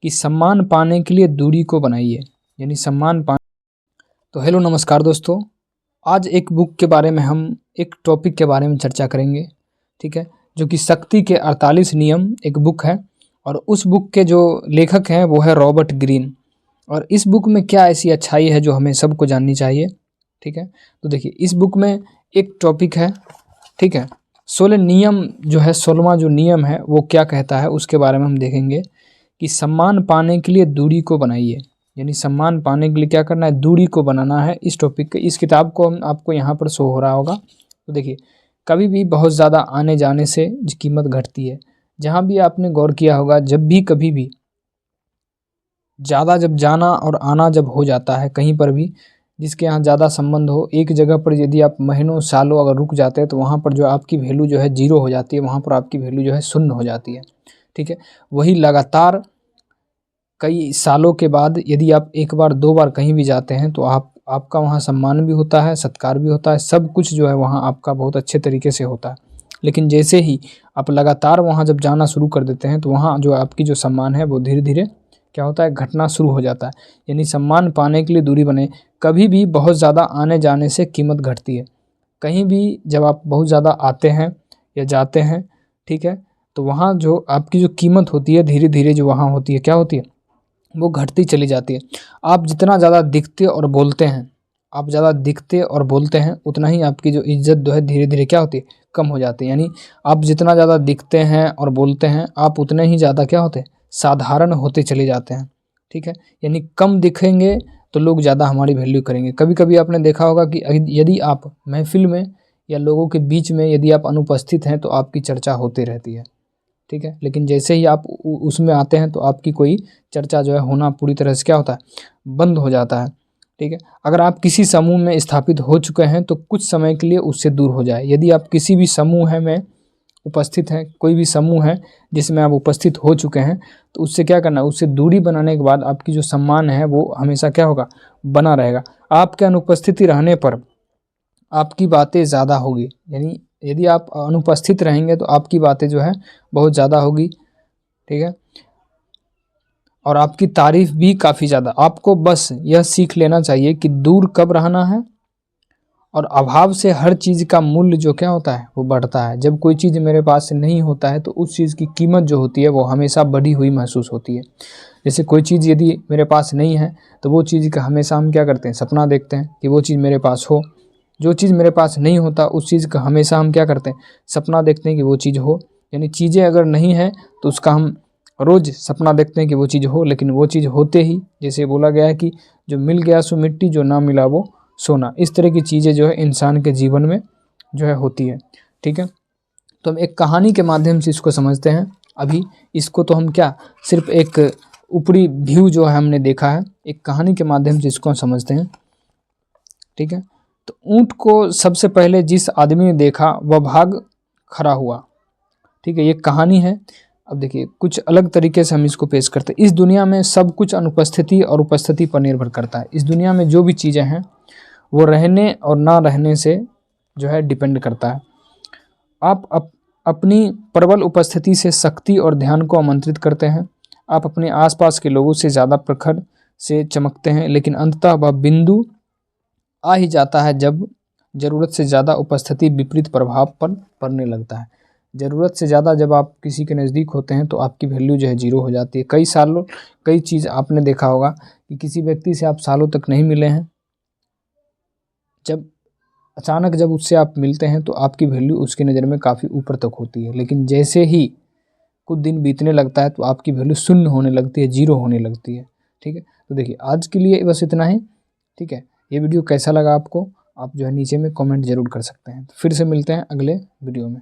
कि सम्मान पाने के लिए दूरी को बनाइए, यानी सम्मान पा। तो हेलो नमस्कार दोस्तों, आज एक बुक के बारे में हम एक टॉपिक के बारे में चर्चा करेंगे, ठीक है, जो कि शक्ति के 48 नियम एक बुक है। और उस बुक के जो लेखक हैं वो है रॉबर्ट ग्रीन। और इस बुक में क्या ऐसी अच्छाई है जो हमें सबको जाननी चाहिए, ठीक है। तो देखिए इस बुक में एक टॉपिक है, ठीक है, 16 नियम जो है, 16वां जो नियम है वो क्या कहता है उसके बारे में हम देखेंगे कि सम्मान पाने के लिए दूरी को बनाइए, यानी सम्मान पाने के लिए क्या करना है, दूरी को बनाना है। इस टॉपिक के इस किताब को हम आपको यहाँ पर शो हो रहा होगा। तो देखिए कभी भी बहुत ज़्यादा आने जाने से कीमत घटती है। जहाँ भी आपने गौर किया होगा, जब भी कभी भी ज़्यादा जब जाना और आना जब हो जाता है कहीं पर भी, जिसके यहाँ ज़्यादा संबंध हो, एक जगह पर यदि आप महीनों सालों अगर रुक जाते हैं तो वहाँ पर जो आपकी वैल्यू जो है जीरो हो जाती है, वहाँ पर आपकी वैल्यू जो है शून्य हो जाती है, ठीक है। वही लगातार कई सालों के बाद यदि आप एक बार दो बार कहीं भी जाते हैं तो आपका वहाँ सम्मान भी होता है, सत्कार भी होता है, सब कुछ जो है वहाँ आपका बहुत अच्छे तरीके से होता है। लेकिन जैसे ही आप लगातार वहाँ जब जाना शुरू कर देते हैं तो वहाँ जो आपकी जो सम्मान है वो धीरे धीरे क्या होता है, घटना शुरू हो जाता है। यानी सम्मान पाने के लिए दूरी बने। कभी भी बहुत ज़्यादा आने जाने से कीमत घटती है। कहीं भी जब आप बहुत ज़्यादा आते हैं या जाते हैं, ठीक है, तो वहाँ जो आपकी जो कीमत होती है धीरे धीरे जो वहाँ होती है क्या होती है, वो घटती चली जाती है। आप जितना ज़्यादा दिखते और बोलते हैं, आप ज़्यादा दिखते और बोलते हैं उतना ही आपकी जो इज़्ज़त जो है धीरे धीरे क्या होती है, कम हो जाती है। यानी आप जितना ज़्यादा दिखते हैं और बोलते हैं आप उतने ही ज़्यादा क्या होते हैं, साधारण होते चले जाते हैं, ठीक है। यानी कम दिखेंगे तो लोग ज़्यादा हमारी वैल्यू करेंगे। कभी कभी आपने देखा होगा कि यदि आप महफिल में या लोगों के बीच में यदि आप अनुपस्थित हैं तो आपकी चर्चा होती रहती है, ठीक है। लेकिन जैसे ही आप उसमें आते हैं तो आपकी कोई चर्चा जो है होना पूरी तरह से क्या होता है, बंद हो जाता है, ठीक है। अगर आप किसी समूह में स्थापित हो चुके हैं तो कुछ समय के लिए उससे दूर हो जाए। यदि आप किसी भी समूह में उपस्थित हैं, कोई भी समूह है जिसमें आप उपस्थित हो चुके हैं, तो उससे क्या करना है, उससे दूरी बनाने के बाद आपकी जो सम्मान है वो हमेशा क्या होगा, बना रहेगा। आपके अनुपस्थिति रहने पर आपकी बातें ज़्यादा होगी। यानी यदि आप अनुपस्थित रहेंगे तो आपकी बातें जो है बहुत ज़्यादा होगी, ठीक है, और आपकी तारीफ़ भी काफ़ी ज़्यादा। आपको बस यह सीख लेना चाहिए कि दूर कब रहना है, और अभाव से हर चीज़ का मूल्य जो क्या होता है वो बढ़ता है। जब कोई चीज़ मेरे पास से नहीं होता है तो उस चीज़ की कीमत जो होती है वो हमेशा बढ़ी हुई महसूस होती है। जैसे कोई चीज़ यदि मेरे पास नहीं है तो वो चीज़ का हमेशा हम क्या करते हैं, सपना देखते हैं कि वो चीज़ मेरे पास हो। जो चीज़ मेरे पास नहीं होता उस चीज़ का हमेशा हम क्या करते हैं, सपना देखते हैं कि वो चीज़ हो। यानी चीज़ें अगर नहीं है तो उसका हम रोज़ सपना देखते हैं कि वो चीज़ हो, लेकिन वो चीज़ होते ही, जैसे बोला गया है कि जो मिल गया सो मिट्टी, जो ना मिला वो सोना। इस तरह की चीज़ें जो है इंसान के जीवन में जो है होती है, ठीक है। तो हम एक कहानी के माध्यम से इसको समझते हैं। अभी इसको तो हम क्या सिर्फ एक ऊपरी व्यू जो है हमने देखा है, एक कहानी के माध्यम से इसको हम समझते हैं, ठीक है। तो ऊँट को सबसे पहले जिस आदमी ने देखा वह भाग खड़ा हुआ, ठीक है, ये कहानी है। अब देखिए कुछ अलग तरीके से हम इसको पेश करते हैं। इस दुनिया में सब कुछ अनुपस्थिति और उपस्थिति पर निर्भर करता है। इस दुनिया में जो भी चीज़ें हैं वो रहने और ना रहने से जो है डिपेंड करता है। आप अपनी प्रबल उपस्थिति से शक्ति और ध्यान को आमंत्रित करते हैं। आप अपने आसपास के लोगों से ज़्यादा प्रखर से चमकते हैं, लेकिन अंततः वह बिंदु आ ही जाता है जब ज़रूरत से ज़्यादा उपस्थिति विपरीत प्रभाव पर पड़ने लगता है। ज़रूरत से ज़्यादा जब आप किसी के नज़दीक होते हैं तो आपकी वैल्यू जो है जीरो हो जाती है। कई चीज़ आपने देखा होगा कि किसी व्यक्ति से आप सालों तक नहीं मिले हैं, जब अचानक जब उससे आप मिलते हैं तो आपकी वैल्यू उसकी नज़र में काफ़ी ऊपर तक होती है। लेकिन जैसे ही कुछ दिन बीतने लगता है तो आपकी वैल्यू शून्य होने लगती है, जीरो होने लगती है, ठीक है। तो देखिए आज के लिए बस इतना ही, ठीक है। ये वीडियो कैसा लगा आपको, आप जो है नीचे में कमेंट ज़रूर कर सकते हैं। फिर से मिलते हैं अगले वीडियो में।